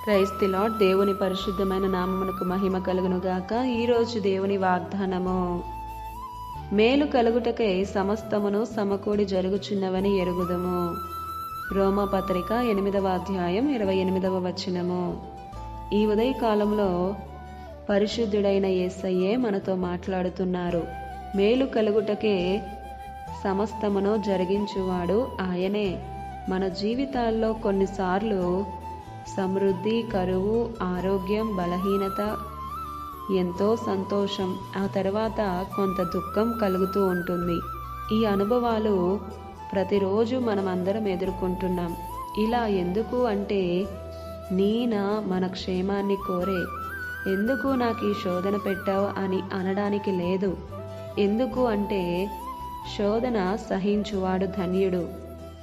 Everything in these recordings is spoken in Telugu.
క్రైస్త లార్డ్. దేవుని పరిశుద్ధమైన నామమునకు మహిమ కలుగును గాక. ఈరోజు దేవుని వాగ్దానము, మేలు కలుగుటకై సమస్తమును సమకూడి జరుగుచున్నవని ఎరుగుదము. రోమాపత్రిక 8వ అధ్యాయం 28వ వచనము. ఈ ఉదయకాలంలో పరిశుద్ధుడైన యేసయ్యే మనతో మాట్లాడుతున్నారు. మేలు కలుగుటకే సమస్తమును జరిగించువాడు ఆయనే. మన జీవితాల్లో కొన్నిసార్లు సమృద్ధి, కరువు, ఆరోగ్యం, బలహీనత, ఎంతో సంతోషం, ఆ తర్వాత కొంత దుఃఖం కలుగుతూ ఉంటుంది. ఈ అనుభవాలు ప్రతిరోజు మనం అందరం ఎదుర్కొంటున్నాం. ఇలా ఎందుకు అంటే, మన క్షేమాన్ని కోరే. ఎందుకు నాకు ఈ శోధన పెట్టావు అని అనడానికి లేదు. ఎందుకు అంటే, శోధన సహించువాడు ధన్యుడు.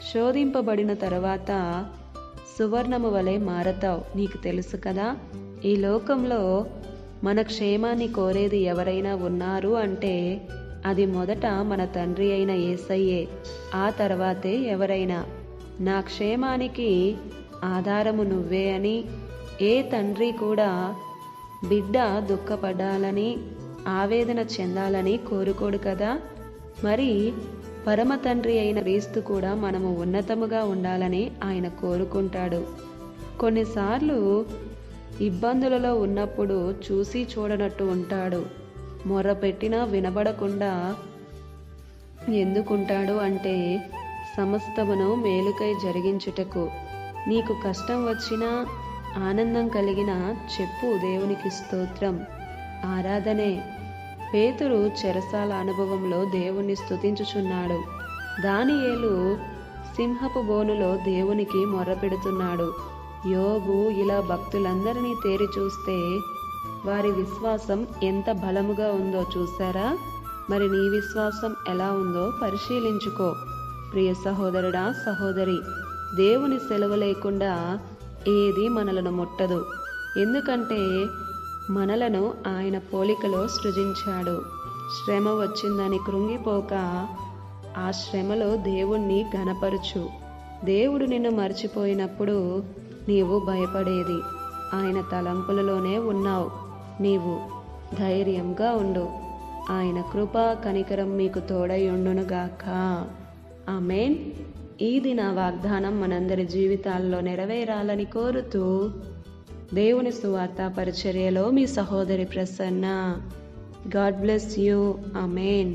శోధింపబడిన తర్వాత సువర్ణము వలె మారతావు. నీకు తెలుసు కదా. ఈ లోకంలో మన క్షేమాన్ని కోరేది ఎవరైనా ఉన్నారు అంటే అది మొదట మన తండ్రి అయిన యేసయ్యే, ఆ తర్వాతే ఎవరైనా. నా క్షేమానికి ఆధారము నువ్వే అని ఏ తండ్రి కూడా బిడ్డ దుఃఖపడాలని, ఆవేదన చెందాలని కోరుకోడు కదా. మరి పరమ తండ్రి అయిన క్రీస్తు కూడా మనము ఉన్నతముగా ఉండాలని ఆయన కోరుకుంటాడు. కొన్నిసార్లు ఇబ్బందులలో ఉన్నప్పుడు చూసి చూడనట్టు ఉంటాడు. మొర్రపెట్టినా వినబడకుండా ఎందుకుంటాడు అంటే, సమస్తమును మేలుకై జరిగించుటకు. నీకు కష్టం వచ్చినా, ఆనందం కలిగినా చెప్పు దేవునికి స్తోత్రం, ఆరాధనే. పేతురు చెరసాల అనుభవంలో దేవుణ్ణి స్తుతించుచున్నాడు. దానియేలు సింహపు బోనులో దేవునికి మొర్రపెడుతున్నాడు. యోబు ఇలా భక్తులందరినీ తేరి చూస్తే వారి విశ్వాసం ఎంత బలముగా ఉందో చూసారా? మరి నీ విశ్వాసం ఎలా ఉందో పరిశీలించుకో. ప్రియ సహోదరుడా, సహోదరి, దేవుని సెలవు లేకుండా ఏది మనలను ముట్టదు. ఎందుకంటే మనలను ఆయన పోలికలో సృజించాడు. శ్రమ వచ్చిందని కృంగిపోక ఆ శ్రమలో దేవుణ్ణి ఘనపరచు. దేవుడు నిన్ను మర్చిపోయినప్పుడు నీవు భయపడేది ఆయన తలంపులలోనే ఉన్నావు. నీవు ధైర్యంగా ఉండు. ఆయన కృప, కనికరం మీకు తోడై ఉండునుగాక. ఆమేన్. ఈ దిన వాగ్దానం మనందరి జీవితాల్లో నెరవేరాలని కోరుతూ, దేవుని సువార్త పరిచర్యలో మీ సహోదరి Prasanna. God bless you. Amen.